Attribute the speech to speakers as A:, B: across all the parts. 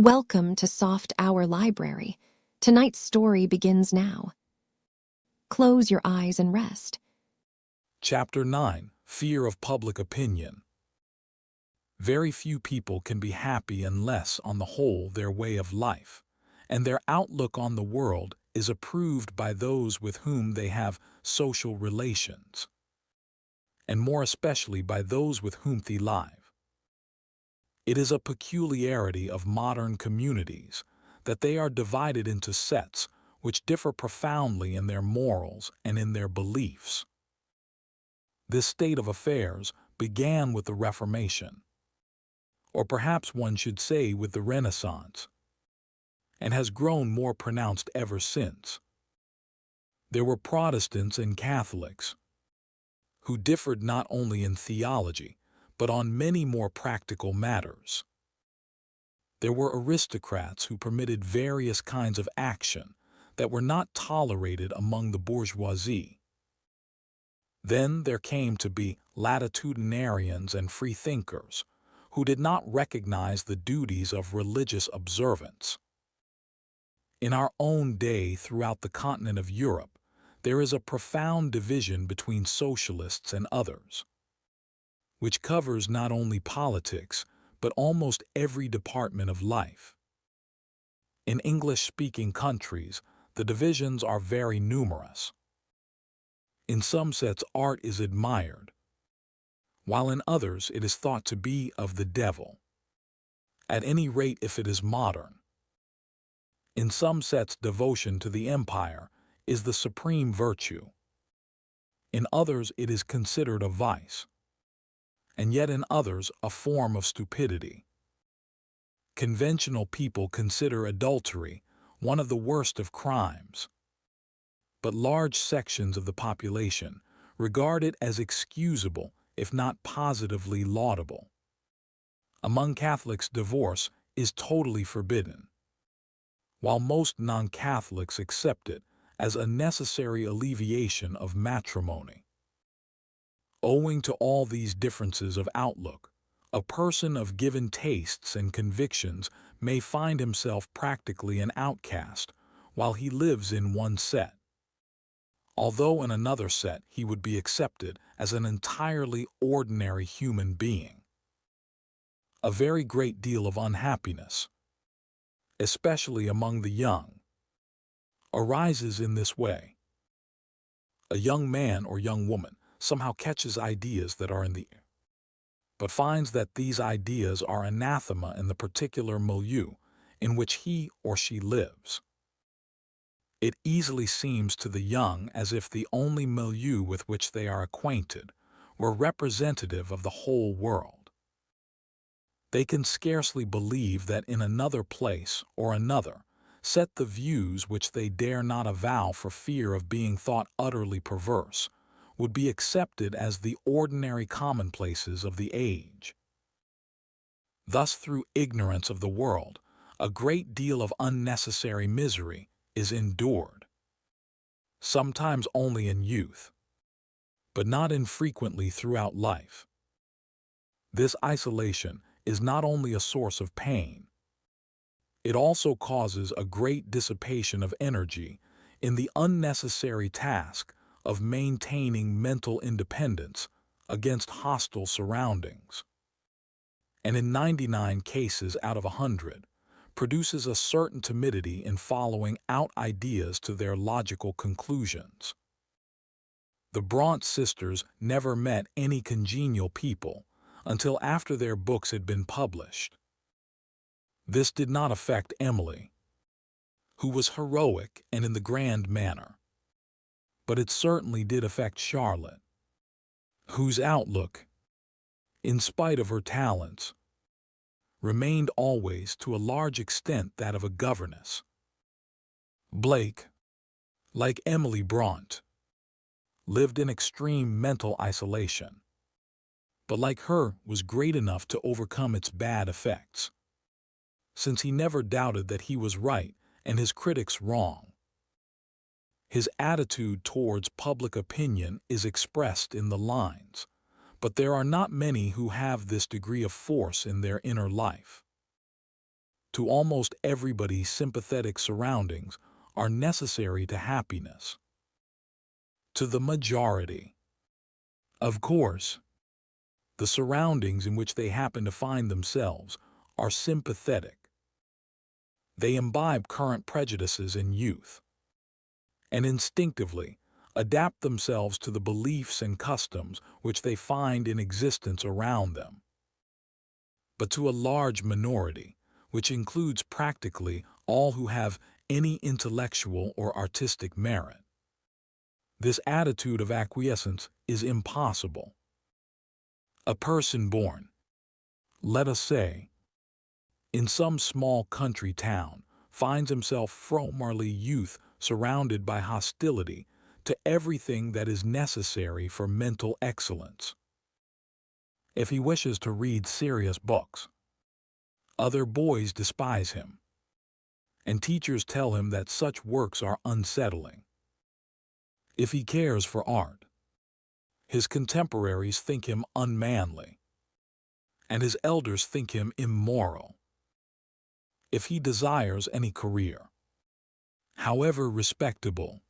A: Welcome to Soft Hour Library. Tonight's story begins now. Close your eyes and rest.
B: Chapter 9. Fear of Public Opinion. Very few people can be happy unless, on the whole, their way of life and their outlook on the world is approved by those with whom they have social relations, and more especially by those with whom they live. It is a peculiarity of modern communities that they are divided into sets which differ profoundly in their morals and in their beliefs. This state of affairs began with the Reformation, or perhaps one should say with the Renaissance, and has grown more pronounced ever since. There were Protestants and Catholics, who differed not only in theology, but on many more practical matters. There were aristocrats who permitted various kinds of action that were not tolerated among the bourgeoisie. Then there came to be latitudinarians and freethinkers who did not recognize the duties of religious observance. In our own day throughout the continent of Europe, there is a profound division between socialists and others, which covers not only politics, but almost every department of life. In English-speaking countries, the divisions are very numerous. In some sets art is admired, while in others it is thought to be of the devil, at any rate if it is modern. In some sets devotion to the empire is the supreme virtue. In others it is considered a vice, and yet in others a form of stupidity. Conventional people consider adultery one of the worst of crimes, but large sections of the population regard it as excusable, if not positively laudable. Among Catholics, divorce is totally forbidden, while most non-Catholics accept it as a necessary alleviation of matrimony. Owing to all these differences of outlook, a person of given tastes and convictions may find himself practically an outcast while he lives in one set, although in another set he would be accepted as an entirely ordinary human being. A very great deal of unhappiness, especially among the young, arises in this way. A young man or young woman somehow catches ideas that are in the air, but finds that these ideas are anathema in the particular milieu in which he or she lives. It easily seems to the young as if the only milieu with which they are acquainted were representative of the whole world. They can scarcely believe that in another place or another set the views which they dare not avow for fear of being thought utterly perverse would be accepted as the ordinary commonplaces of the age. Thus, through ignorance of the world, a great deal of unnecessary misery is endured, sometimes only in youth, but not infrequently throughout life. This isolation is not only a source of pain, it also causes a great dissipation of energy in the unnecessary task of maintaining mental independence against hostile surroundings, and in 99 cases out of 100 produces a certain timidity in following out ideas to their logical conclusions. The Bront sisters never met any congenial people until after their books had been published. This did not affect Emily, who was heroic and in the grand manner, but it certainly did affect Charlotte, whose outlook, in spite of her talents, remained always to a large extent that of a governess. Blake, like Emily Bront, lived in extreme mental isolation, but like her was great enough to overcome its bad effects, since he never doubted that he was right and his critics wrong. His attitude towards public opinion is expressed in the lines, but there are not many who have this degree of force in their inner life. to almost everybody's sympathetic surroundings are necessary to happiness. To the majority, of course, the surroundings in which they happen to find themselves are sympathetic. They imbibe current prejudices in youth, and instinctively adapt themselves to the beliefs and customs which they find in existence around them. But to a large minority, which includes practically all who have any intellectual or artistic merit, this attitude of acquiescence is impossible. A person born, let us say, in some small country town, finds himself from early youth surrounded by hostility to everything that is necessary for mental excellence. If he wishes to read serious books, other boys despise him, and teachers tell him that such works are unsettling. If he cares for art, his contemporaries think him unmanly, and his elders think him immoral. If he desires any career, however respectable,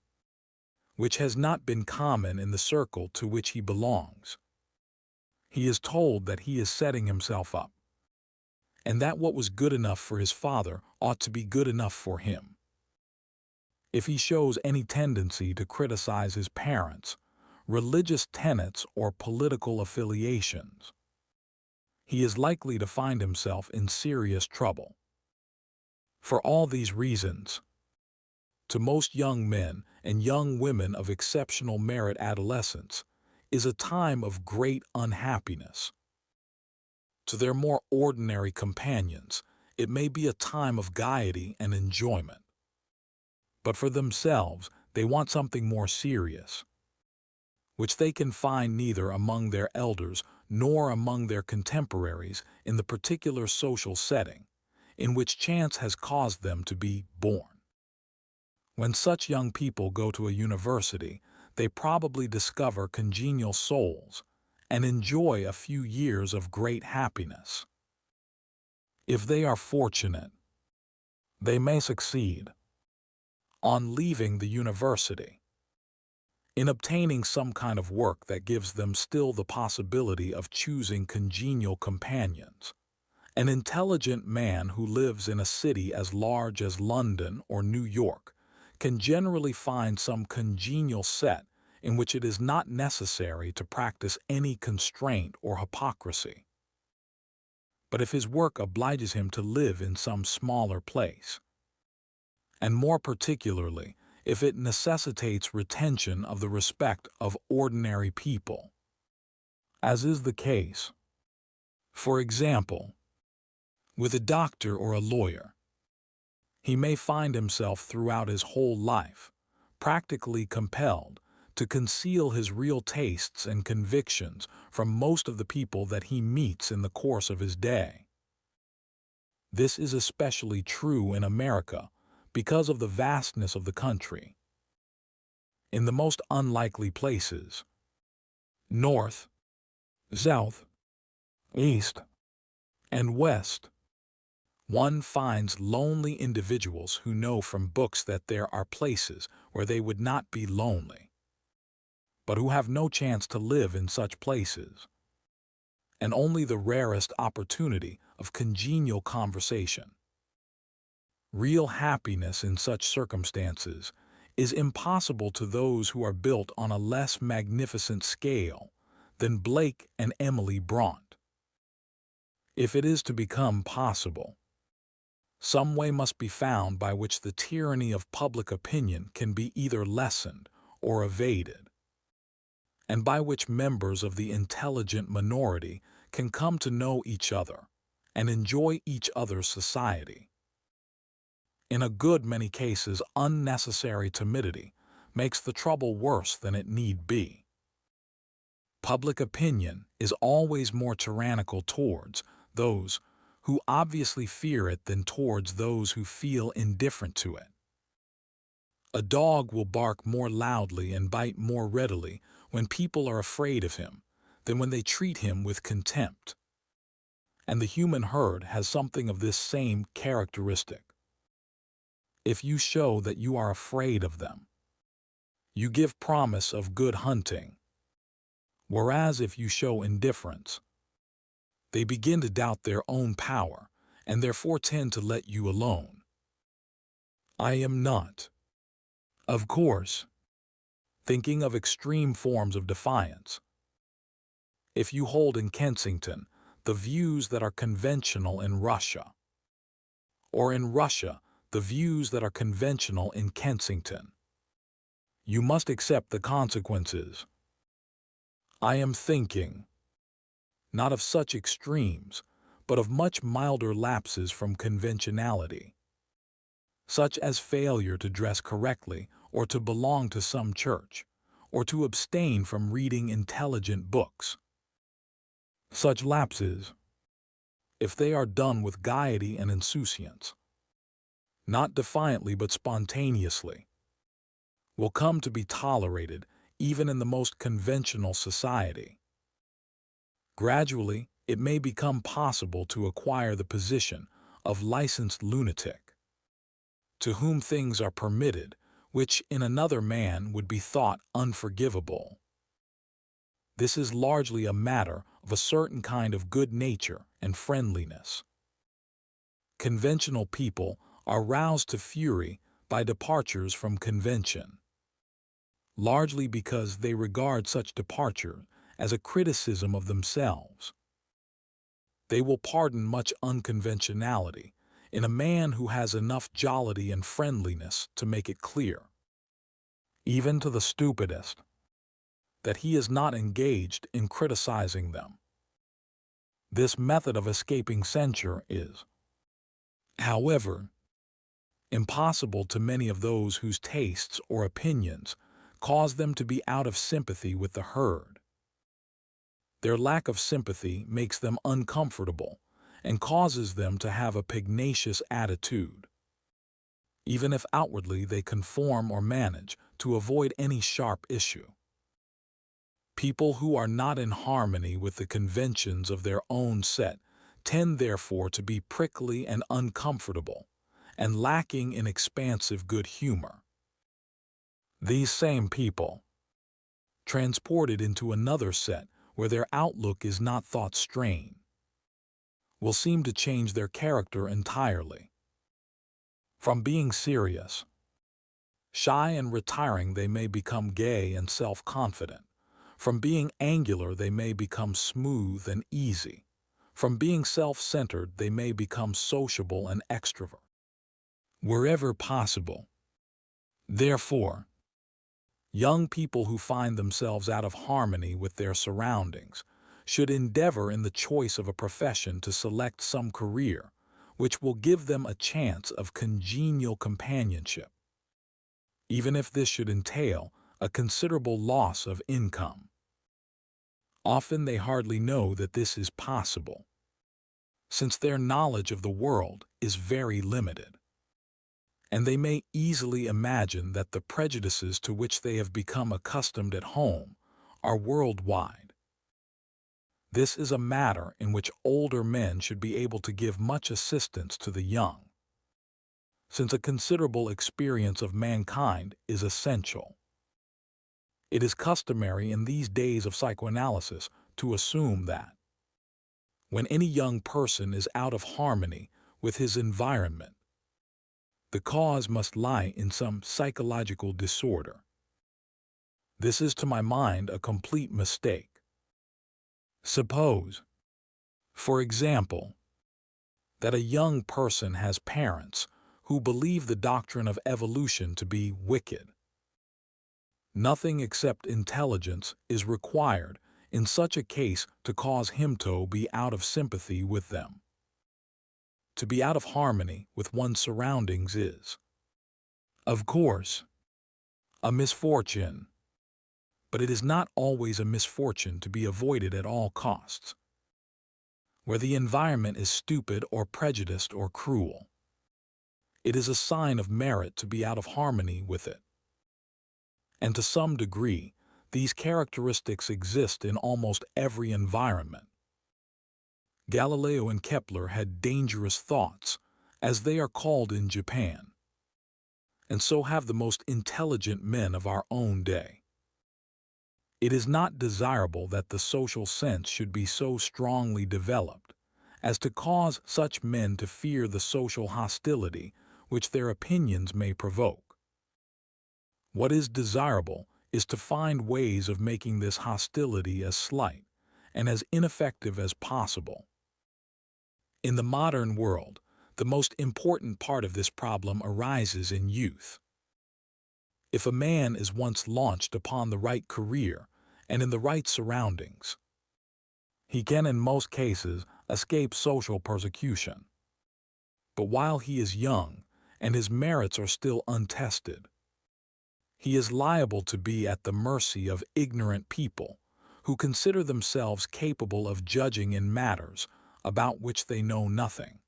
B: which has not been common in the circle to which he belongs, he is told that he is setting himself up, and that what was good enough for his father ought to be good enough for him. If he shows any tendency to criticize his parents, religious tenets, or political affiliations, he is likely to find himself in serious trouble. For all these reasons, to most young men and young women of exceptional merit, adolescence is a time of great unhappiness. To their more ordinary companions, it may be a time of gaiety and enjoyment. But for themselves, they want something more serious, which they can find neither among their elders nor among their contemporaries in the particular social setting in which chance has caused them to be born. When such young people go to a university, they probably discover congenial souls and enjoy a few years of great happiness. If they are fortunate, they may succeed, on leaving the university, in obtaining some kind of work that gives them still the possibility of choosing congenial companions. An intelligent man who lives in a city as large as London or New York can generally find some congenial set in which it is not necessary to practice any constraint or hypocrisy. But if his work obliges him to live in some smaller place, and more particularly if it necessitates retention of the respect of ordinary people, as is the case, for example, with a doctor or a lawyer, he may find himself throughout his whole life practically compelled to conceal his real tastes and convictions from most of the people that he meets in the course of his day. This is especially true in America because of the vastness of the country. In the most unlikely places, north, south, east, and west, one finds lonely individuals who know from books that there are places where they would not be lonely, but who have no chance to live in such places, and only the rarest opportunity of congenial conversation. Real happiness in such circumstances is impossible to those who are built on a less magnificent scale than Blake and Emily Bront. If it is to become possible, some way must be found by which the tyranny of public opinion can be either lessened or evaded, and by which members of the intelligent minority can come to know each other and enjoy each other's society. In a good many cases, unnecessary timidity makes the trouble worse than it need be. Public opinion is always more tyrannical towards those who obviously fear it than towards those who feel indifferent to it. A dog will bark more loudly and bite more readily when people are afraid of him than when they treat him with contempt. and the human herd has something of this same characteristic. If you show that you are afraid of them, you give promise of good hunting. Whereas if you show indifference, they begin to doubt their own power and therefore tend to let you alone. I am not, of course, thinking of extreme forms of defiance. If you hold in Kensington the views that are conventional in Russia, or in Russia the views that are conventional in Kensington, you must accept the consequences. I am thinking, not of such extremes, but of much milder lapses from conventionality, such as failure to dress correctly or to belong to some church, or to abstain from reading intelligent books. Such lapses, if they are done with gaiety and insouciance, not defiantly but spontaneously, will come to be tolerated even in the most conventional society. Gradually, it may become possible to acquire the position of licensed lunatic, to whom things are permitted which in another man would be thought unforgivable. This is largely a matter of a certain kind of good nature and friendliness. Conventional people are roused to fury by departures from convention, largely because they regard such departure as a criticism of themselves. They will pardon much unconventionality in a man who has enough jollity and friendliness to make it clear, even to the stupidest, that he is not engaged in criticizing them. This method of escaping censure is, however, impossible to many of those whose tastes or opinions cause them to be out of sympathy with the herd. Their lack of sympathy makes them uncomfortable and causes them to have a pugnacious attitude, even if outwardly they conform or manage to avoid any sharp issue. People who are not in harmony with the conventions of their own set tend therefore to be prickly and uncomfortable, and lacking in expansive good humor. These same people, transported into another set where their outlook is not thought strain, will seem to change their character entirely. From being serious, shy and retiring, they may become gay and self-confident. From being angular, they may become smooth and easy. From being self-centered, they may become sociable and extrovert. Wherever possible, therefore, young people who find themselves out of harmony with their surroundings should endeavor in the choice of a profession to select some career which will give them a chance of congenial companionship, even if this should entail a considerable loss of income. Often they hardly know that this is possible, since their knowledge of the world is very limited, and they may easily imagine that the prejudices to which they have become accustomed at home are worldwide. This is a matter in which older men should be able to give much assistance to the young, since a considerable experience of mankind is essential. It is customary in these days of psychoanalysis to assume that, when any young person is out of harmony with his environment, the cause must lie in some psychological disorder. This is to my mind a complete mistake. Suppose, for example, that a young person has parents who believe the doctrine of evolution to be wicked. Nothing except intelligence is required in such a case to cause him to be out of sympathy with them. To be out of harmony with one's surroundings is, of course, a misfortune, but it is not always a misfortune to be avoided at all costs. Where the environment is stupid or prejudiced or cruel, it is a sign of merit to be out of harmony with it. And to some degree, these characteristics exist in almost every environment. Galileo and Kepler had dangerous thoughts, as they are called in Japan, and so have the most intelligent men of our own day. It is not desirable that the social sense should be so strongly developed as to cause such men to fear the social hostility which their opinions may provoke. What is desirable is to find ways of making this hostility as slight and as ineffective as possible. In the modern world, the most important part of this problem arises in youth. If a man is once launched upon the right career and in the right surroundings, he can in most cases escape social persecution. But while he is young and his merits are still untested, he is liable to be at the mercy of ignorant people who consider themselves capable of judging in matters about which they know nothing,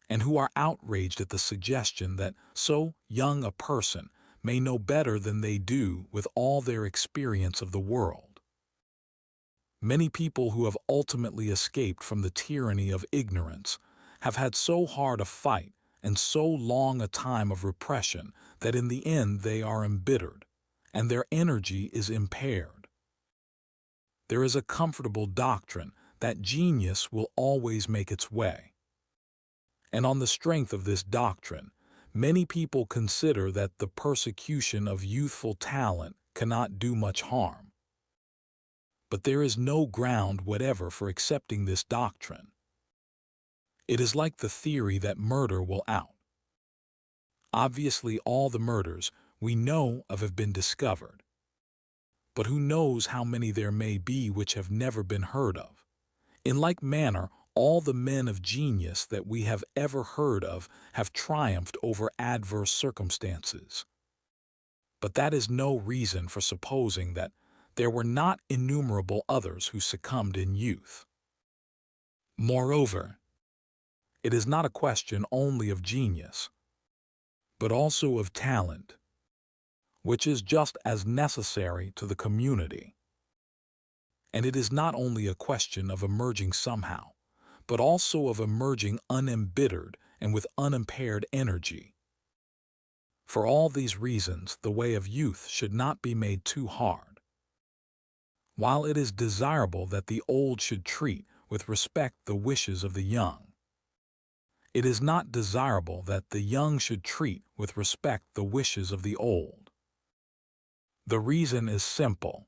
B: and who are outraged at the suggestion that so young a person may know better than they do with all their experience of the world. Many people who have ultimately escaped from the tyranny of ignorance have had so hard a fight and so long a time of repression that in the end they are embittered, and their energy is impaired. There is a comfortable doctrine that genius will always make its way. And on the strength of this doctrine, many people consider that the persecution of youthful talent cannot do much harm. But there is no ground whatever for accepting this doctrine. It is like the theory that murder will out. Obviously, all the murders we know of have been discovered. But who knows how many there may be which have never been heard of? In like manner, all the men of genius that we have ever heard of have triumphed over adverse circumstances. But that is no reason for supposing that there were not innumerable others who succumbed in youth. Moreover, it is not a question only of genius, but also of talent, which is just as necessary to the community. And it is not only a question of emerging somehow, but also of emerging unembittered and with unimpaired energy. For all these reasons, the way of youth should not be made too hard. While it is desirable that the old should treat with respect the wishes of the young, it is not desirable that the young should treat with respect the wishes of the old. The reason is simple,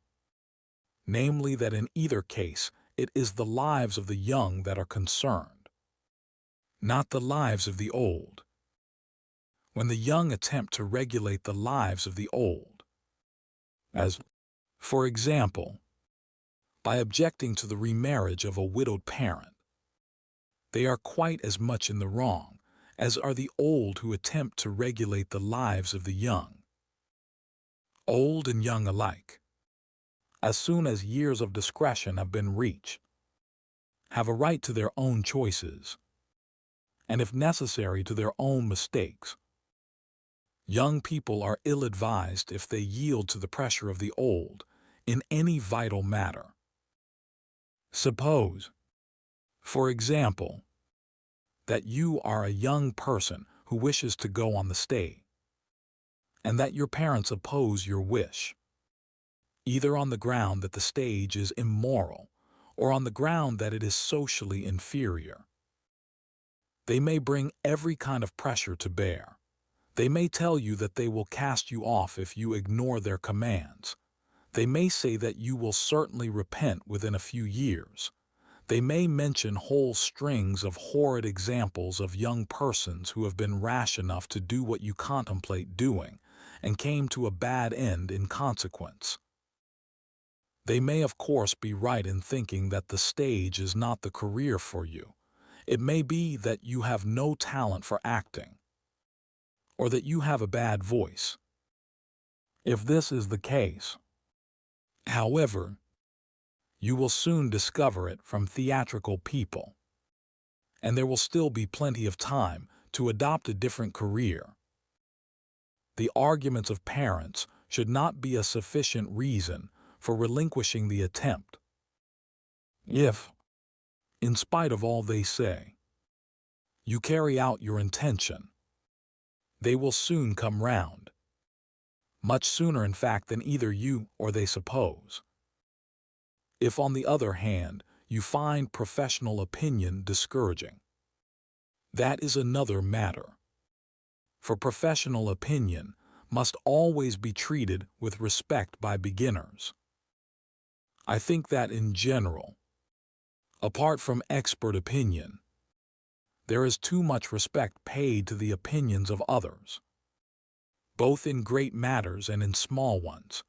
B: namely that in either case it is the lives of the young that are concerned, not the lives of the old. When the young attempt to regulate the lives of the old, as, for example, by objecting to the remarriage of a widowed parent, they are quite as much in the wrong as are the old who attempt to regulate the lives of the young. Old and young alike, as soon as years of discretion have been reached, have a right to their own choices, and if necessary to their own mistakes. Young people are ill-advised if they yield to the pressure of the old in any vital matter. Suppose, for example, that you are a young person who wishes to go on the stage, and that your parents oppose your wish, either on the ground that the stage is immoral or on the ground that it is socially inferior. They may bring every kind of pressure to bear. They may tell you that they will cast you off if you ignore their commands. They may say that you will certainly repent within a few years. They may mention whole strings of horrid examples of young persons who have been rash enough to do what you contemplate doing and came to a bad end in consequence. They may of course be right in thinking that the stage is not the career for you. It may be that you have no talent for acting, or that you have a bad voice. If this is the case, however, you will soon discover it from theatrical people, and there will still be plenty of time to adopt a different career. The arguments of parents should not be a sufficient reason for relinquishing the attempt. If, in spite of all they say. You carry out your intention. They will soon come round. Much sooner, in fact, than either you or they suppose. If, on the other hand, you find professional opinion discouraging, that is another matter. For professional opinion must always be treated with respect by beginners. I think that in general, apart from expert opinion, there is too much respect paid to the opinions of others, both in great matters and in small ones.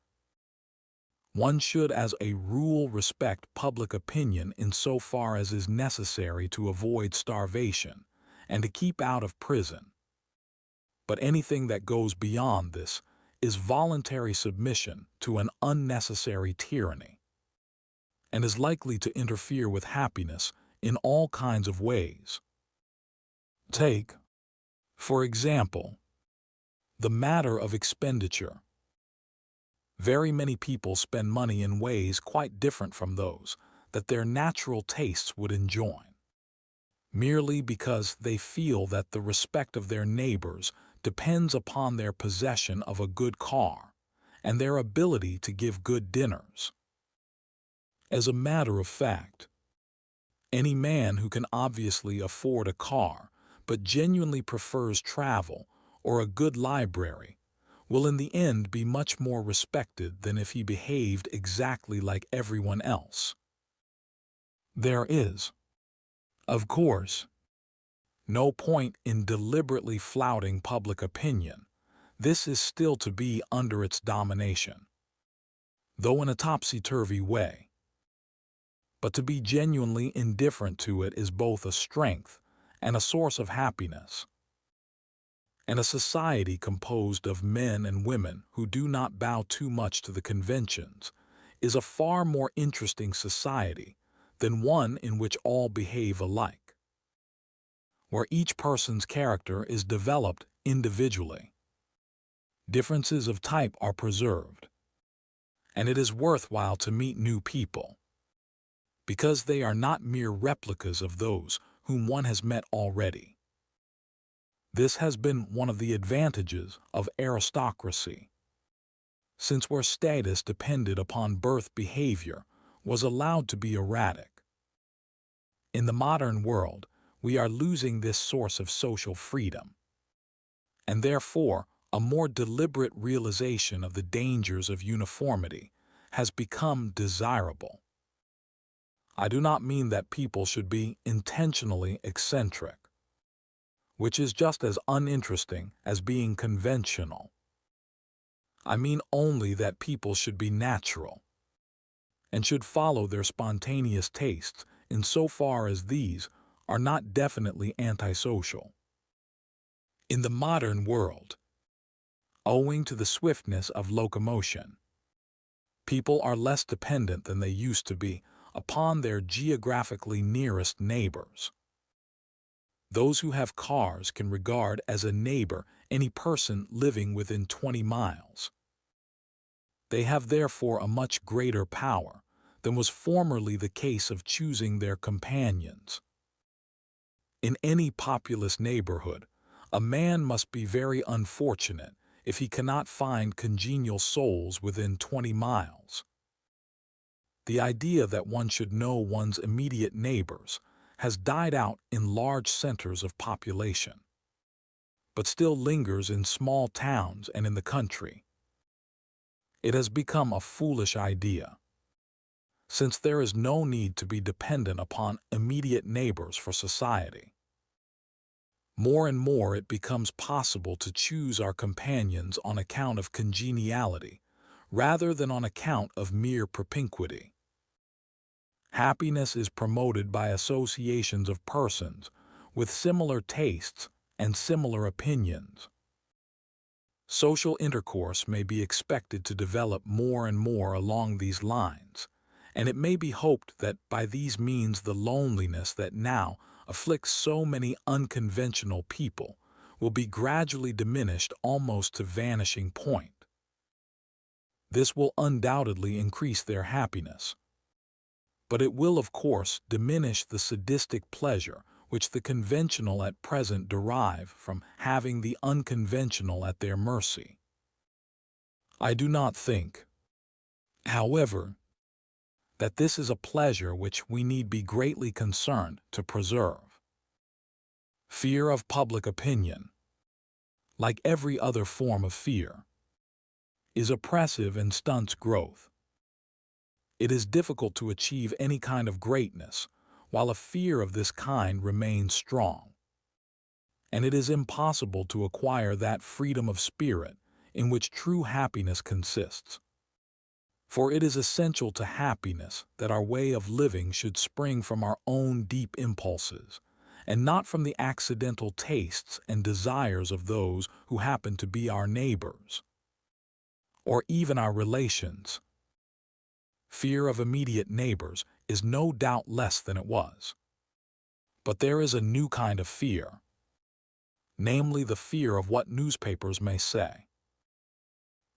B: One should as a rule respect public opinion in so far as is necessary to avoid starvation and to keep out of prison. But anything that goes beyond this is voluntary submission to an unnecessary tyranny, and is likely to interfere with happiness in all kinds of ways. Take, for example, the matter of expenditure. Very many people spend money in ways quite different from those that their natural tastes would enjoin, merely because they feel that the respect of their neighbors depends upon their possession of a good car and their ability to give good dinners. As a matter of fact, any man who can obviously afford a car but genuinely prefers travel or a good library will in the end be much more respected than if he behaved exactly like everyone else. There is, of course, no point in deliberately flouting public opinion. This is still to be under its domination, though in a topsy-turvy way. But to be genuinely indifferent to it is both a strength and a source of happiness. And a society composed of men and women who do not bow too much to the conventions is a far more interesting society than one in which all behave alike, where each person's character is developed individually. Differences of type are preserved, and it is worthwhile to meet new people, because they are not mere replicas of those whom one has met already. This has been one of the advantages of aristocracy, since where status depended upon birth, behavior was allowed to be erratic. In the modern world, we are losing this source of social freedom, and therefore a more deliberate realization of the dangers of uniformity has become desirable. I do not mean that people should be intentionally eccentric, which is just as uninteresting as being conventional. I mean only that people should be natural, and should follow their spontaneous tastes insofar as these are not definitely antisocial. In the modern world, owing to the swiftness of locomotion, people are less dependent than they used to be upon their geographically nearest neighbors. Those who have cars can regard as a neighbor any person living within 20 miles. They have therefore a much greater power than was formerly the case of choosing their companions. In any populous neighborhood, a man must be very unfortunate if he cannot find congenial souls within 20 miles. The idea that one should know one's immediate neighbors has died out in large centers of population, but still lingers in small towns and in the country. It has become a foolish idea, since there is no need to be dependent upon immediate neighbors for society. More and more it becomes possible to choose our companions on account of congeniality, rather than on account of mere propinquity. Happiness is promoted by associations of persons with similar tastes and similar opinions. Social intercourse may be expected to develop more and more along these lines, and it may be hoped that by these means the loneliness that now afflicts so many unconventional people will be gradually diminished almost to vanishing point. This will undoubtedly increase their happiness, but it will, of course, diminish the sadistic pleasure which the conventional at present derive from having the unconventional at their mercy. I do not think, however, that this is a pleasure which we need be greatly concerned to preserve. Fear of public opinion, like every other form of fear, is oppressive and stunts growth. It is difficult to achieve any kind of greatness while a fear of this kind remains strong. And it is impossible to acquire that freedom of spirit in which true happiness consists. For it is essential to happiness that our way of living should spring from our own deep impulses, and not from the accidental tastes and desires of those who happen to be our neighbors, or even our relations. Fear of immediate neighbors is no doubt less than it was. But there is a new kind of fear, namely the fear of what newspapers may say.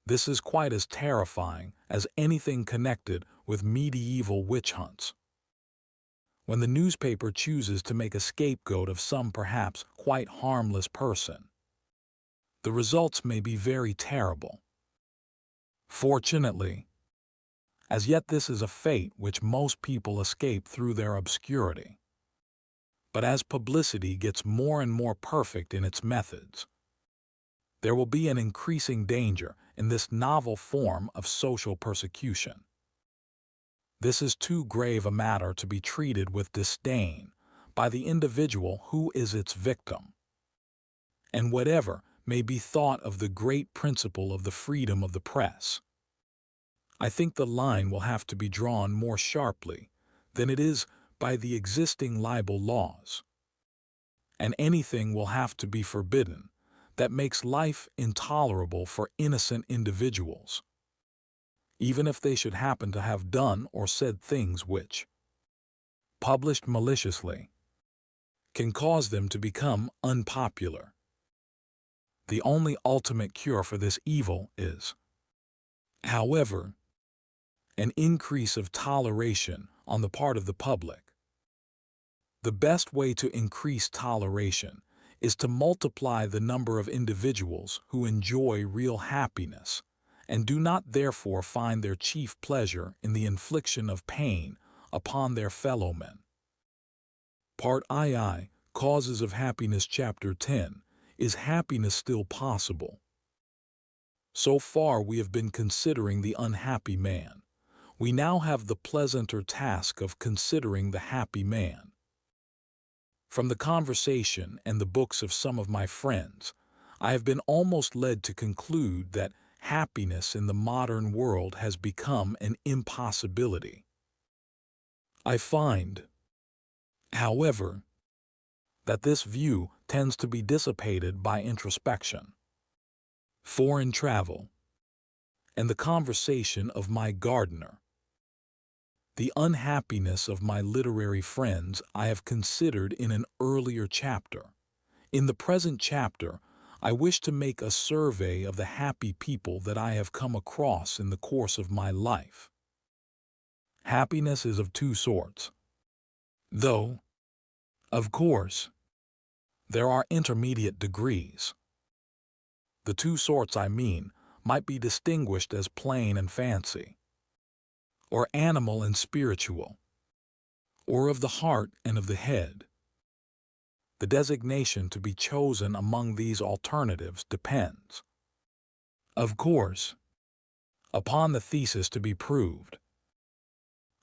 B: This is quite as terrifying as anything connected with medieval witch hunts. When the newspaper chooses to make a scapegoat of some perhaps quite harmless person, the results may be very terrible. Fortunately, as yet this is a fate which most people escape through their obscurity. But as publicity gets more and more perfect in its methods, there will be an increasing danger in this novel form of social persecution. This is too grave a matter to be treated with disdain by the individual who is its victim. And whatever may be thought of the great principle of the freedom of the press, I think the line will have to be drawn more sharply than it is by the existing libel laws. And anything will have to be forbidden that makes life intolerable for innocent individuals, even if they should happen to have done or said things which, published maliciously, can cause them to become unpopular. The only ultimate cure for this evil is, however, an increase of toleration on the part of the public. The best way to increase toleration is to multiply the number of individuals who enjoy real happiness and do not therefore find their chief pleasure in the infliction of pain upon their fellow men. Part II, Causes of Happiness, Chapter 10, Is Happiness Still Possible? So far we have been considering the unhappy man. We now have the pleasanter task of considering the happy man. From the conversation and the books of some of my friends, I have been almost led to conclude that happiness in the modern world has become an impossibility. I find, however, that this view tends to be dissipated by introspection, foreign travel, and the conversation of my gardener. The unhappiness of my literary friends I have considered in an earlier chapter. In the present chapter, I wish to make a survey of the happy people that I have come across in the course of my life. Happiness is of two sorts, though, of course, there are intermediate degrees. The two sorts I mean might be distinguished as plain and fancy, or animal and spiritual, or of the heart and of the head. The designation to be chosen among these alternatives depends, of course, upon the thesis to be proved.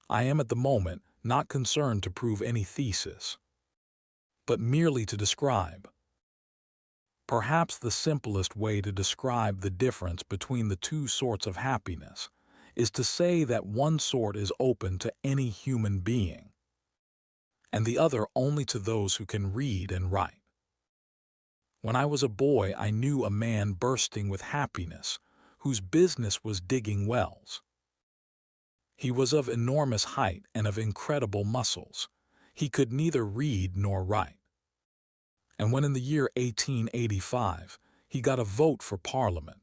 B: I am at the moment not concerned to prove any thesis, but merely to describe. Perhaps the simplest way to describe the difference between the two sorts of happiness is to say that one sort is open to any human being, and the other only to those who can read and write. When I was a boy, I knew a man bursting with happiness, whose business was digging wells. He was of enormous height and of incredible muscles. He could neither read nor write. And when in the year 1885, he got a vote for Parliament,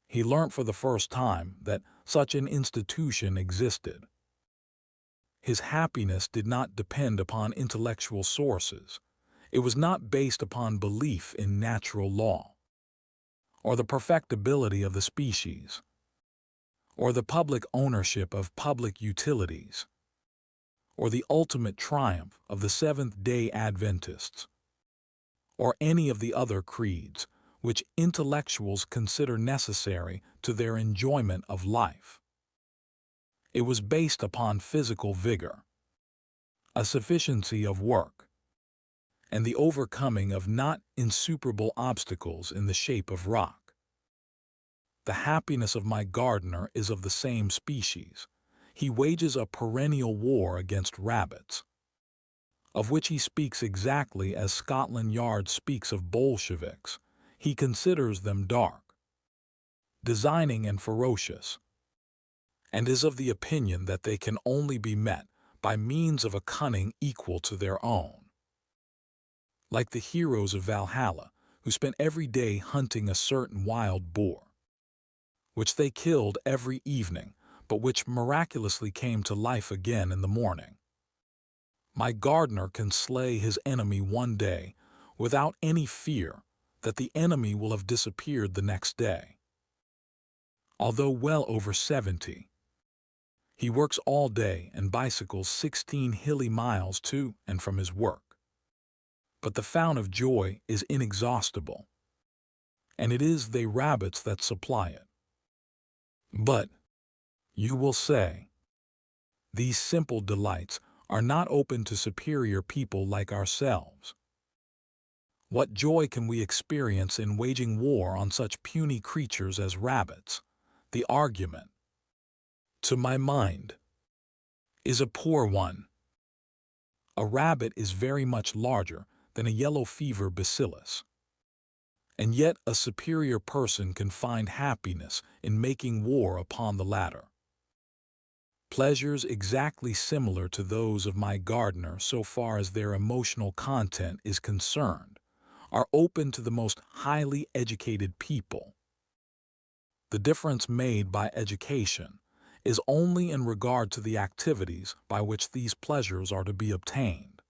B: he learnt for the first time that such an institution existed. his happiness did not depend upon intellectual sources. It was not based upon belief in natural law, or the perfectibility of the species, or the public ownership of public utilities, or the ultimate triumph of the Seventh-day Adventists, or any of the other creeds which intellectuals consider necessary to their enjoyment of life. It was based upon physical vigor, a sufficiency of work, and the overcoming of not insuperable obstacles in the shape of rock. The happiness of my gardener is of the same species. He wages a perennial war against rabbits, of which he speaks exactly as Scotland Yard speaks of Bolsheviks. He considers them dark, designing and ferocious, and is of the opinion that they can only be met by means of a cunning equal to their own. Like the heroes of Valhalla, who spent every day hunting a certain wild boar, which they killed every evening, but which miraculously came to life again in the morning. My gardener can slay his enemy one day without any fear that the enemy will have disappeared the next day. Although well over 70, he works all day and bicycles 16 hilly miles to and from his work. But the fount of joy is inexhaustible, and it is they rabbits that supply it. But, you will say, these simple delights are not open to superior people like ourselves. What joy can we experience in waging war on such puny creatures as rabbits? The argument, to my mind, is a poor one. A rabbit is very much larger than a yellow fever bacillus, and yet a superior person can find happiness in making war upon the latter. Pleasures exactly similar to those of my gardener so far as their emotional content is concerned are open to the most highly educated people. The difference made by education is only in regard to the activities by which these pleasures are to be obtained.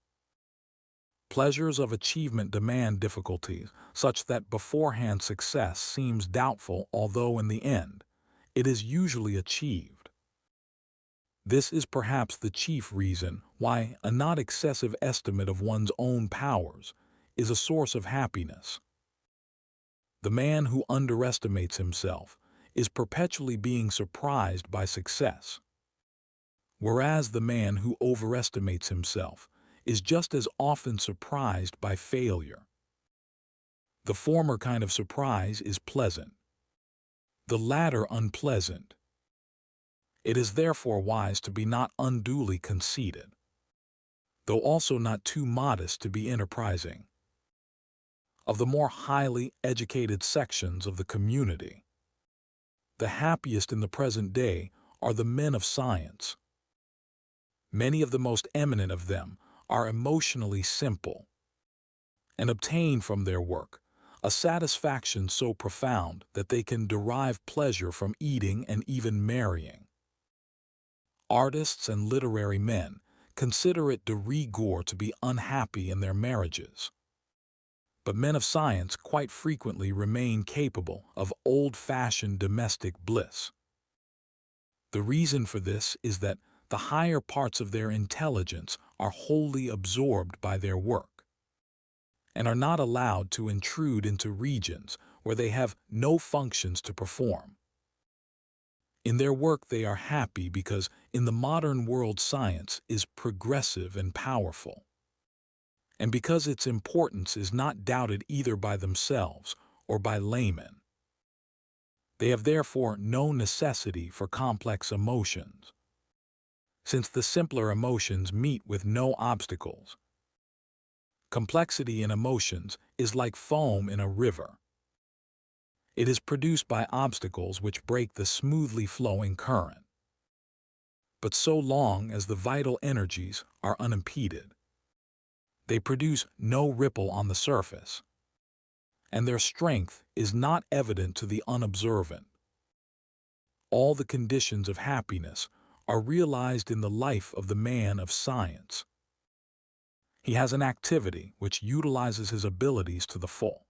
B: Pleasures of achievement demand difficulties such that beforehand success seems doubtful, although in the end it is usually achieved. This is perhaps the chief reason why a not excessive estimate of one's own powers is a source of happiness. The man who underestimates himself is perpetually being surprised by success, whereas the man who overestimates himself is just as often surprised by failure. The former kind of surprise is pleasant, the latter unpleasant. It is therefore wise to be not unduly conceited, though also not too modest to be enterprising. Of the more highly educated sections of the community, the happiest in the present day are the men of science. Many of the most eminent of them are emotionally simple, and obtain from their work a satisfaction so profound that they can derive pleasure from eating and even marrying. Artists and literary men consider it de rigueur to be unhappy in their marriages. But men of science quite frequently remain capable of old-fashioned domestic bliss. The reason for this is that the higher parts of their intelligence are wholly absorbed by their work, and are not allowed to intrude into regions where they have no functions to perform. In their work they are happy because in the modern world science is progressive and powerful, and because its importance is not doubted either by themselves or by laymen. They have therefore no necessity for complex emotions, since the simpler emotions meet with no obstacles. Complexity in emotions is like foam in a river. It is produced by obstacles which break the smoothly flowing current. But so long as the vital energies are unimpeded, they produce no ripple on the surface, and their strength is not evident to the unobservant. All the conditions of happiness are realized in the life of the man of science. He has an activity which utilizes his abilities to the full,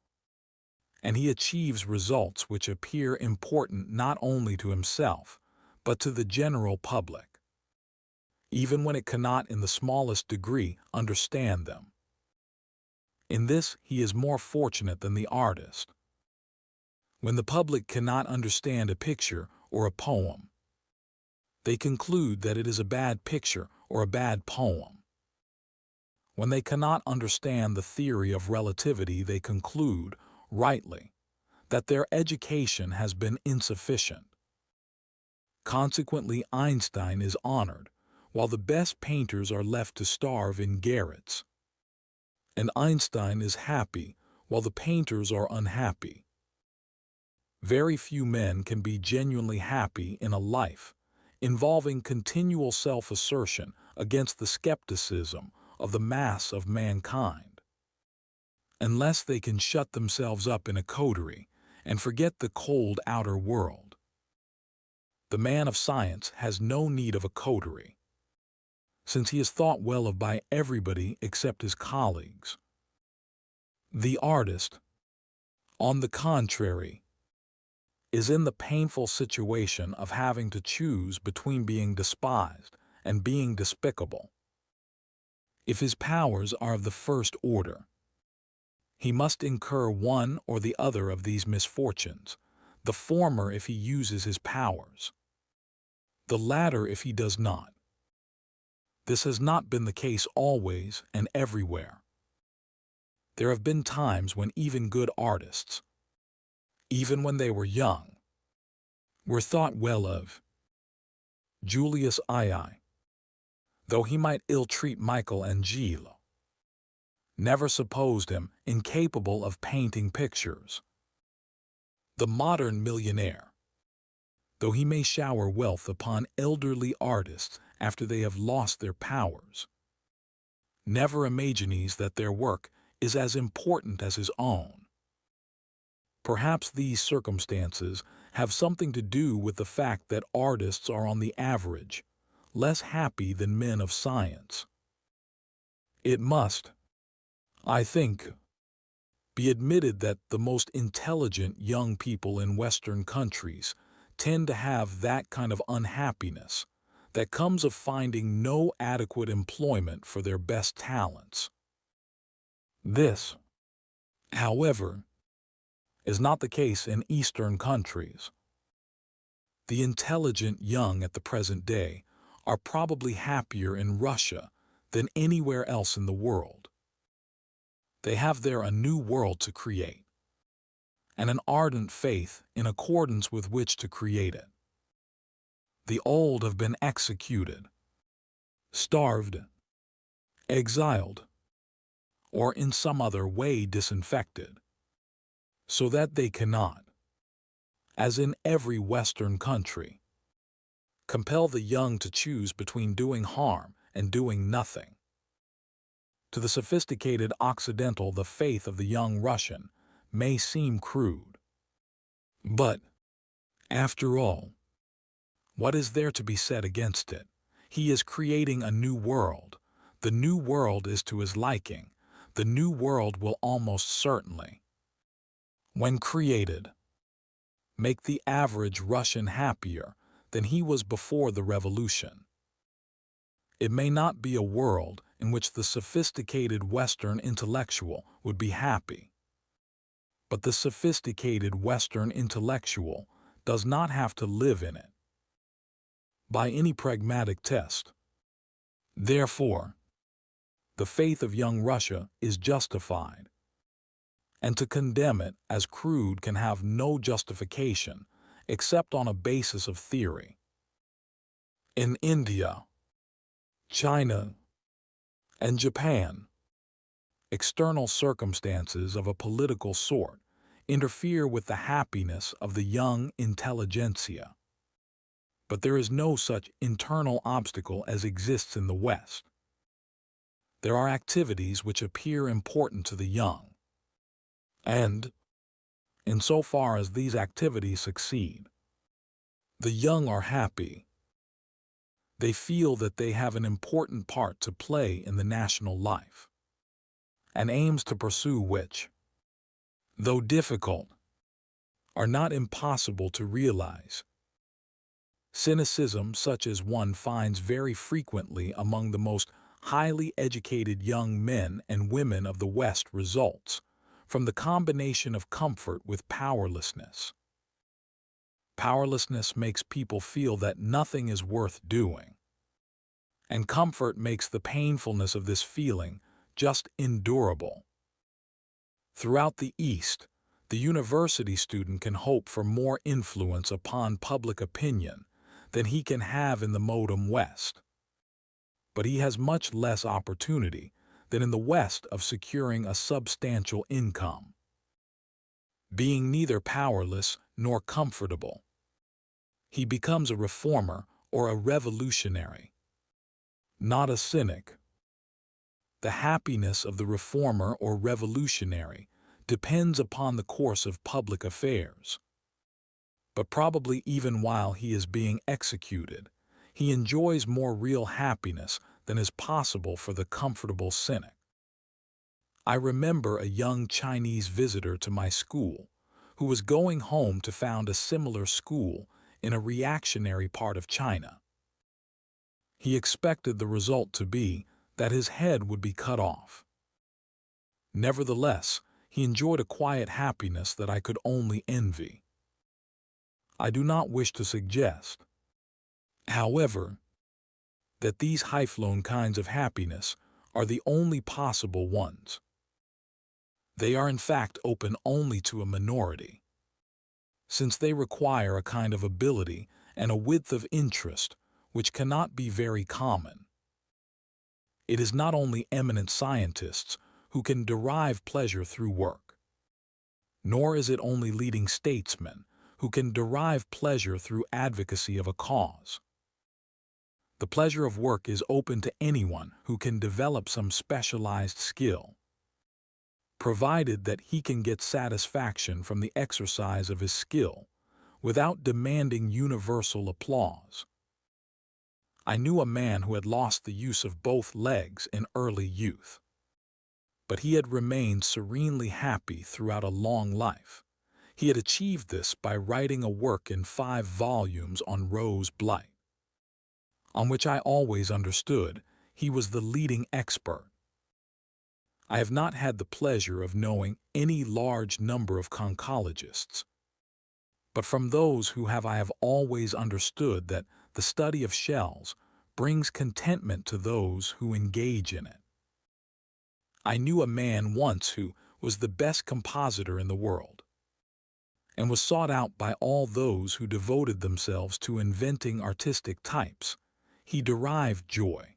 B: and he achieves results which appear important not only to himself, but to the general public, even when it cannot in the smallest degree understand them. In this he is more fortunate than the artist. When the public cannot understand a picture or a poem, they conclude that it is a bad picture or a bad poem. When they cannot understand the theory of relativity, they conclude, rightly, that their education has been insufficient. Consequently, Einstein is honored, while the best painters are left to starve in garrets. And Einstein is happy, while the painters are unhappy. Very few men can be genuinely happy in a life involving continual self-assertion against the skepticism of the mass of mankind, unless they can shut themselves up in a coterie and forget the cold outer world. The man of science has no need of a coterie, since he is thought well of by everybody except his colleagues. The artist, on the contrary, is in the painful situation of having to choose between being despised and being despicable. If his powers are of the first order, he must incur one or the other of these misfortunes, the former if he uses his powers, the latter if he does not. This has not been the case always and everywhere. There have been times when even good artists, even when they were young, were thought well of. Julius II, though he might ill-treat Michelangelo, never supposed him incapable of painting pictures. The modern millionaire, though he may shower wealth upon elderly artists after they have lost their powers, never imagines that their work is as important as his own. Perhaps these circumstances have something to do with the fact that artists are on the average less happy than men of science. It must, I think, be admitted that the most intelligent young people in Western countries tend to have that kind of unhappiness that comes of finding no adequate employment for their best talents. This, however, is not the case in Eastern countries. The intelligent young at the present day are probably happier in Russia than anywhere else in the world. They have there a new world to create, and an ardent faith in accordance with which to create it. The old have been executed, starved, exiled, or in some other way disinfected, so that they cannot, as in every Western country, compel the young to choose between doing harm and doing nothing. To the sophisticated Occidental, the faith of the young Russian may seem crude. But, after all, what is there to be said against it? He is creating a new world. The new world is to his liking. The new world will almost certainly, when created, make the average Russian happier than he was before the revolution. It may not be a world in which the sophisticated Western intellectual would be happy, but the sophisticated Western intellectual does not have to live in it by any pragmatic test. Therefore, the faith of young Russia is justified, and to condemn it as crude can have no justification except on a basis of theory. In India, China, and Japan, external circumstances of a political sort interfere with the happiness of the young intelligentsia. But there is no such internal obstacle as exists in the West. There are activities which appear important to the young, and, insofar as these activities succeed, the young are happy. They feel that they have an important part to play in the national life, and aims to pursue which, though difficult, are not impossible to realize. Cynicism, such as one finds very frequently among the most highly educated young men and women of the West, results from the combination of comfort with powerlessness. Powerlessness makes people feel that nothing is worth doing, and comfort makes the painfulness of this feeling just endurable. Throughout the East, the university student can hope for more influence upon public opinion than he can have in the modem West. But he has much less opportunity than in the West of securing a substantial income. Being neither powerless nor comfortable, he becomes a reformer or a revolutionary, not a cynic. The happiness of the reformer or revolutionary depends upon the course of public affairs. But probably even while he is being executed, he enjoys more real happiness than is possible for the comfortable cynic. I remember a young Chinese visitor to my school who was going home to found a similar school in a reactionary part of China. He expected the result to be that his head would be cut off. Nevertheless, he enjoyed a quiet happiness that I could only envy. I do not wish to suggest, however, that these high-flown kinds of happiness are the only possible ones. They are in fact open only to a minority, since they require a kind of ability and a width of interest which cannot be very common. It is not only eminent scientists who can derive pleasure through work, nor is it only leading statesmen who can derive pleasure through advocacy of a cause. The pleasure of work is open to anyone who can develop some specialized skill, provided that he can get satisfaction from the exercise of his skill without demanding universal applause. I knew a man who had lost the use of both legs in early youth, but he had remained serenely happy throughout a long life. He had achieved this by writing a work in 5 volumes on rose blight, on which I always understood he was the leading expert. I have not had the pleasure of knowing any large number of conchologists, but from those who have I have always understood that the study of shells brings contentment to those who engage in it. I knew a man once who was the best compositor in the world, and was sought out by all those who devoted themselves to inventing artistic types. He derived joy,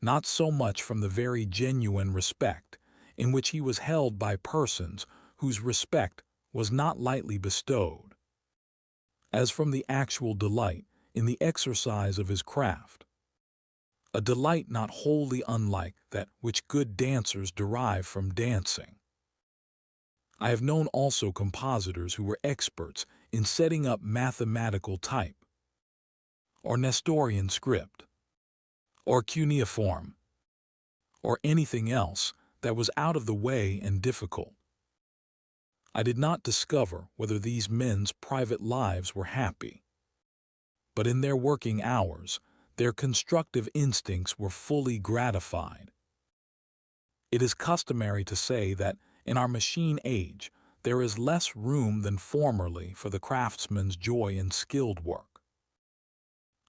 B: not so much from the very genuine respect in which he was held by persons whose respect was not lightly bestowed, as from the actual delight in the exercise of his craft, a delight not wholly unlike that which good dancers derive from dancing. I have known also compositors who were experts in setting up mathematical type, or Nestorian script, or cuneiform, or anything else that was out of the way and difficult. I did not discover whether these men's private lives were happy, but in their working hours, their constructive instincts were fully gratified. It is customary to say that in our machine age, there is less room than formerly for the craftsman's joy in skilled work.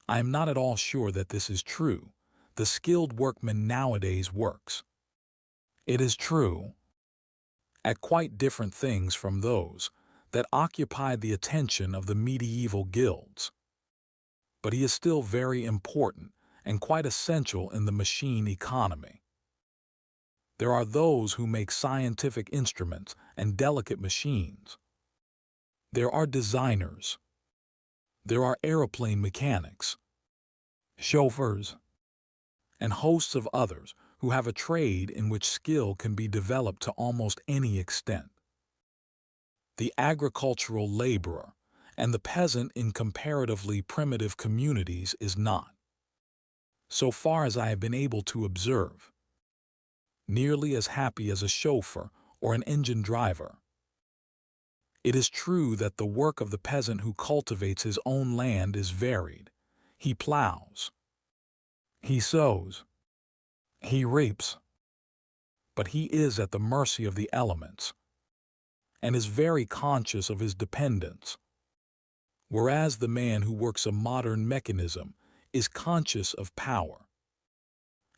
B: I am not at all sure that this is true. The skilled workman nowadays works, it is true, at quite different things from those that occupied the attention of the medieval guilds. But he is still very important and quite essential in the machine economy. There are those who make scientific instruments and delicate machines. There are designers. There are aeroplane mechanics, chauffeurs, and hosts of others who have a trade in which skill can be developed to almost any extent. The agricultural laborer and the peasant in comparatively primitive communities is not. so far as I have been able to observe, nearly as happy as a chauffeur or an engine driver. It is true that the work of the peasant who cultivates his own land is varied. He plows, he sows, he reaps, but he is at the mercy of the elements and is very conscious of his dependence, whereas the man who works a modern mechanism is conscious of power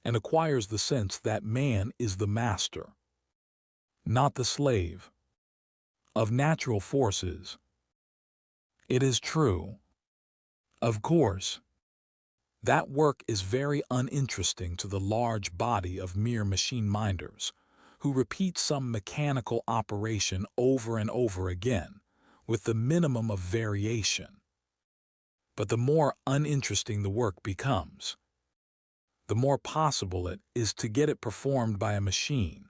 B: and acquires the sense that man is the master, not the slave, of natural forces. It is true, of course, that work is very uninteresting to the large body of mere machine minders who repeat some mechanical operation over and over again with the minimum of variation. But the more uninteresting the work becomes, the more possible it is to get it performed by a machine.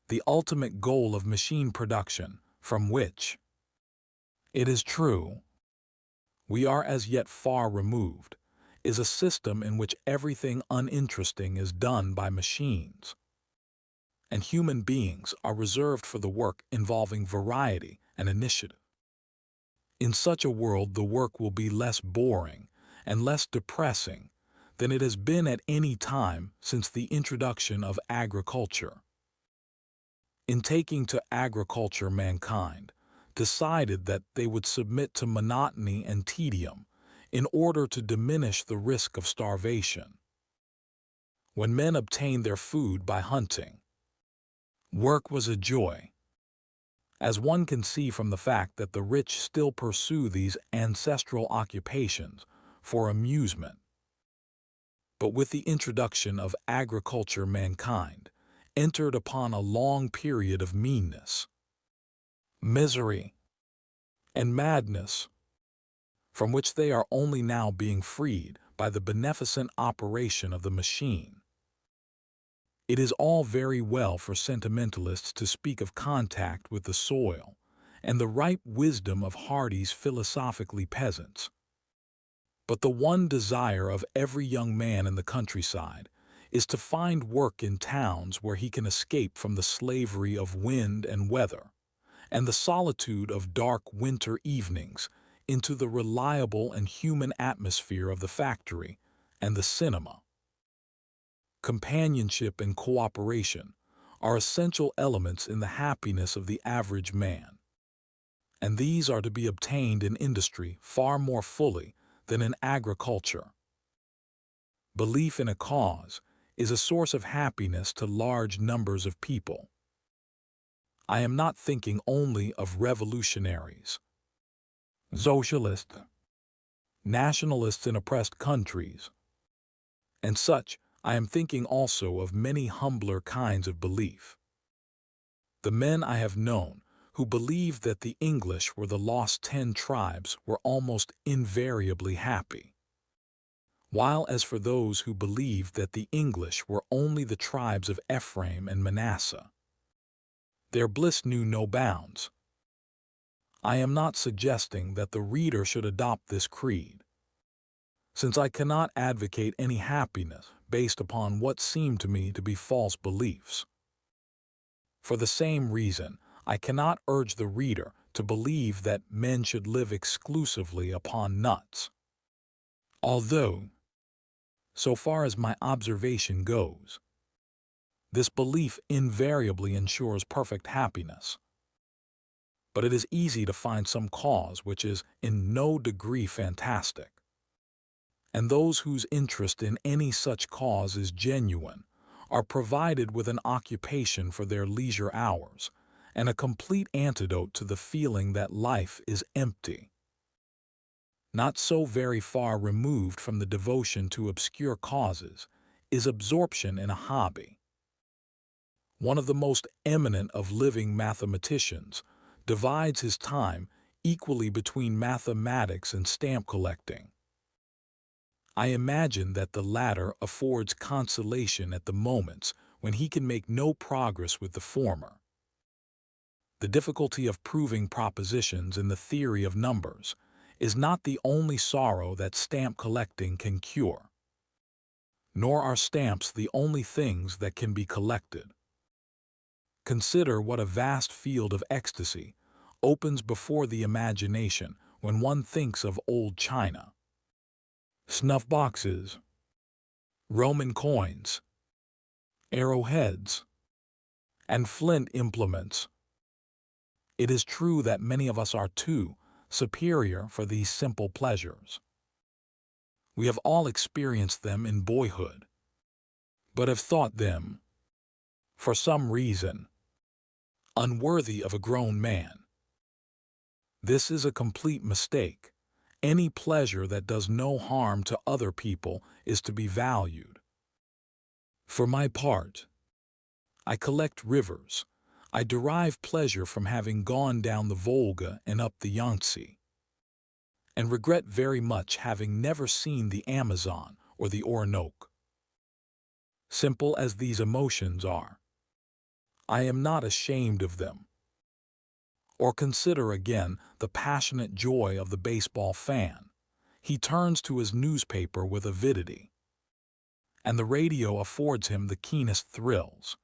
B: The ultimate goal of machine production, from which, it is true, we are as yet far removed, is a system in which everything uninteresting is done by machines, and human beings are reserved for the work involving variety and initiative. In such a world, the work will be less boring and less depressing than it has been at any time since the introduction of agriculture. In taking to agriculture, mankind decided that they would submit to monotony and tedium in order to diminish the risk of starvation. When men obtained their food by hunting, work was a joy, as one can see from the fact that the rich still pursue these ancestral occupations for amusement. But with the introduction of agriculture, mankind entered upon a long period of meanness, misery, and madness, from which they are only now being freed by the beneficent operation of the machine. It is all very well for sentimentalists to speak of contact with the soil and the ripe wisdom of Hardy's philosophically peasants. But the one desire of every young man in the countryside is to find work in towns where he can escape from the slavery of wind and weather and the solitude of dark winter evenings into the reliable and human atmosphere of the factory and the cinema. Companionship and cooperation are essential elements in the happiness of the average man, and these are to be obtained in industry far more fully than in agriculture. Belief in a cause is a source of happiness to large numbers of people. I am not thinking only of revolutionaries, socialists, nationalists in oppressed countries, and such. I am thinking also of many humbler kinds of belief. The men I have known who believed that the English were the lost 10 tribes were almost invariably happy, while as for those who believed that the English were only the tribes of Ephraim and Manasseh, their bliss knew no bounds. I am not suggesting that the reader should adopt this creed, since I cannot advocate any happiness based upon what seem to me to be false beliefs. For the same reason, I cannot urge the reader to believe that men should live exclusively upon nuts, although, so far as my observation goes, this belief invariably ensures perfect happiness. But it is easy to find some cause which is in no degree fantastic, and those whose interest in any such cause is genuine are provided with an occupation for their leisure hours and a complete antidote to the feeling that life is empty. Not so very far removed from the devotion to obscure causes is absorption in a hobby. One of the most eminent of living mathematicians divides his time equally between mathematics and stamp collecting. I imagine that the latter affords consolation at the moments when he can make no progress with the former. The difficulty of proving propositions in the theory of numbers is not the only sorrow that stamp collecting can cure. nor are stamps the only things that can be collected. Consider what a vast field of ecstasy opens before the imagination when one thinks of old china, snuff boxes, Roman coins, arrowheads, and flint implements. It is true that many of us are too superior for these simple pleasures. We have all experienced them in boyhood, but have thought them, for some reason, unworthy of a grown man. This is a complete mistake. Any pleasure that does no harm to other people is to be valued. For my part, I collect rivers. I derive pleasure from having gone down the Volga and up the Yangtze, and regret very much having never seen the Amazon or the Orinoco. Simple as these emotions are, I am not ashamed of them. Or consider again the passionate joy of the baseball fan. He turns to his newspaper with avidity, and the radio affords him the keenest thrills.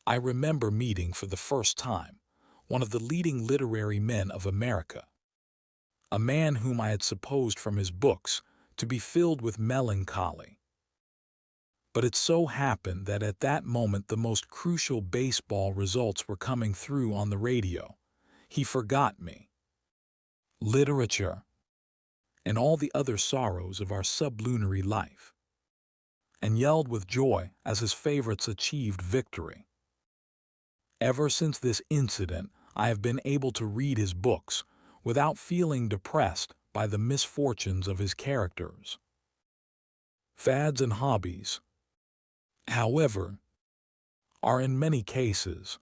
B: I remember meeting for the first time one of the leading literary men of America, a man whom I had supposed from his books to be filled with melancholy. But it so happened that at that moment the most crucial baseball results were coming through on the radio. He forgot me, literature, and all the other sorrows of our sublunary life, and yelled with joy as his favorites achieved victory. Ever since this incident, I have been able to read his books without feeling depressed by the misfortunes of his characters. Fads and hobbies, however, are in many cases,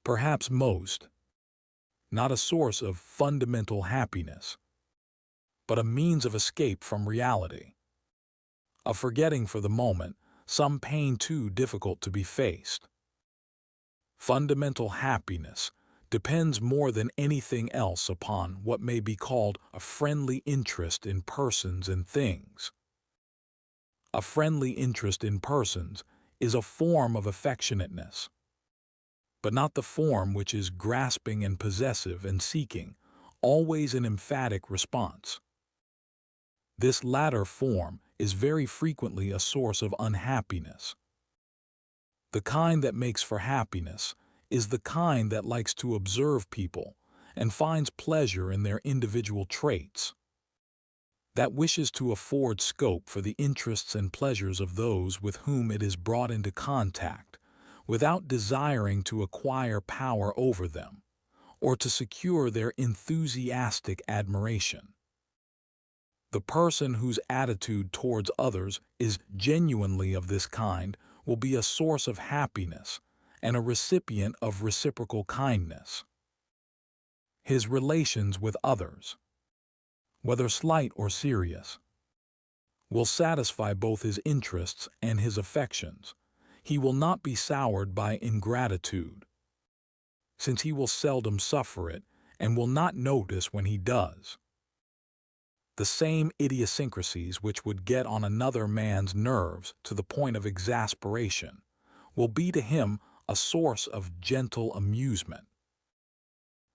B: perhaps most, not a source of fundamental happiness, but a means of escape from reality, of forgetting for the moment some pain too difficult to be faced. Fundamental happiness depends more than anything else upon what may be called a friendly interest in persons and things. A friendly interest in persons is a form of affectionateness, but not the form which is grasping and possessive and seeking always an emphatic response. This latter form is very frequently a source of unhappiness. The kind that makes for happiness is the kind that likes to observe people and finds pleasure in their individual traits, that wishes to afford scope for the interests and pleasures of those with whom it is brought into contact, without desiring to acquire power over them, or to secure their enthusiastic admiration. The person whose attitude towards others is genuinely of this kind will be a source of happiness and a recipient of reciprocal kindness. His relations with others, whether slight or serious, will satisfy both his interests and his affections. He will not be soured by ingratitude, since he will seldom suffer it and will not notice when he does. The same idiosyncrasies which would get on another man's nerves to the point of exasperation will be to him a source of gentle amusement.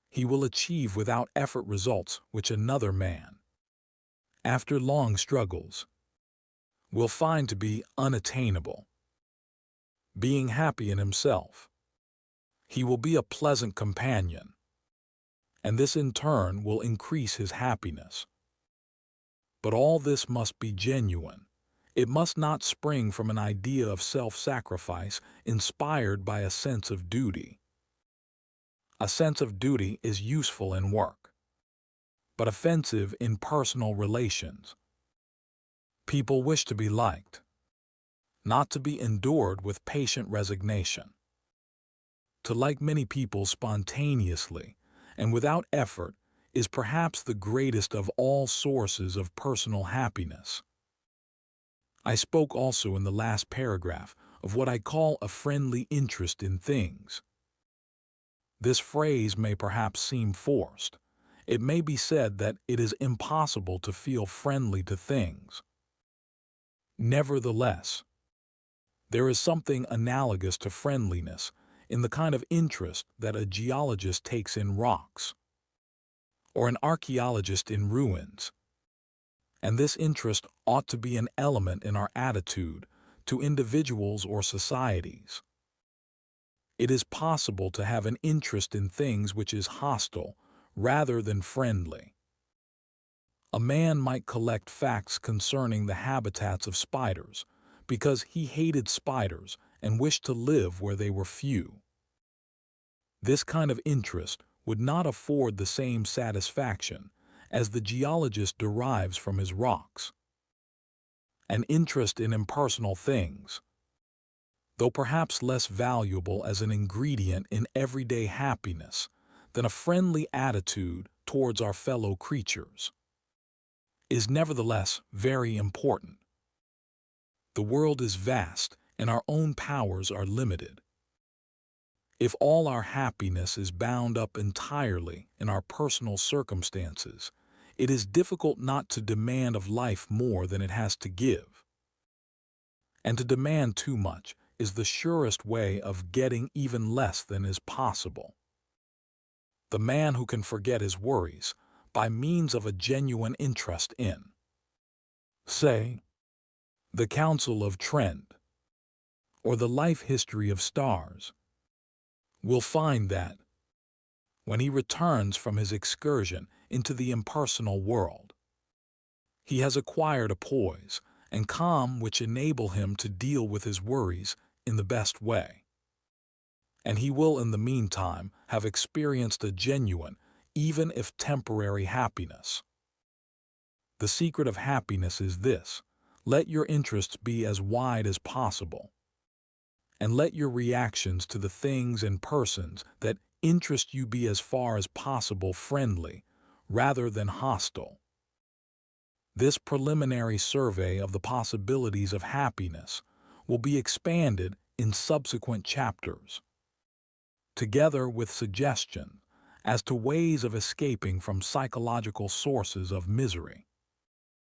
B: He will achieve without effort results which another man, after long struggles, will find to be unattainable. Being happy in himself, he will be a pleasant companion, and this in turn will increase his happiness. But all this must be genuine. It must not spring from an idea of self-sacrifice inspired by a sense of duty. A sense of duty is useful in work, but offensive in personal relations. People wish to be liked, not to be endured with patient resignation. To like many people spontaneously and without effort is perhaps the greatest of all sources of personal happiness. I spoke also in the last paragraph of what I call a friendly interest in things. This phrase may perhaps seem forced. It may be said that it is impossible to feel friendly to things. Nevertheless, there is something analogous to friendliness in the kind of interest that a geologist takes in rocks, or an archaeologist in ruins, and this interest ought to be an element in our attitude to individuals or societies. It is possible to have an interest in things which is hostile rather than friendly. A man might collect facts concerning the habitats of spiders because he hated spiders and wished to live where they were few. This kind of interest would not afford the same satisfaction as the geologist derives from his rocks. An interest in impersonal things, though perhaps less valuable as an ingredient in everyday happiness than a friendly attitude towards our fellow creatures, is nevertheless very important. The world is vast and our own powers are limited. If all our happiness is bound up entirely in our personal circumstances, it is difficult not to demand of life more than it has to give. And to demand too much is the surest way of getting even less than is possible. The man who can forget his worries by means of a genuine interest in, say, the Council of Trent, or the life history of stars, will find that, when he returns from his excursion into the impersonal world, he has acquired a poise and calm which enable him to deal with his worries in the best way. And he will in the meantime have experienced a genuine, even if temporary, happiness. The secret of happiness is this: let your interests be as wide as possible, and let your reactions to the things and persons that interest you be as far as possible friendly rather than hostile. This preliminary survey of the possibilities of happiness will be expanded in subsequent chapters, together with suggestion as to ways of escaping from psychological sources of misery.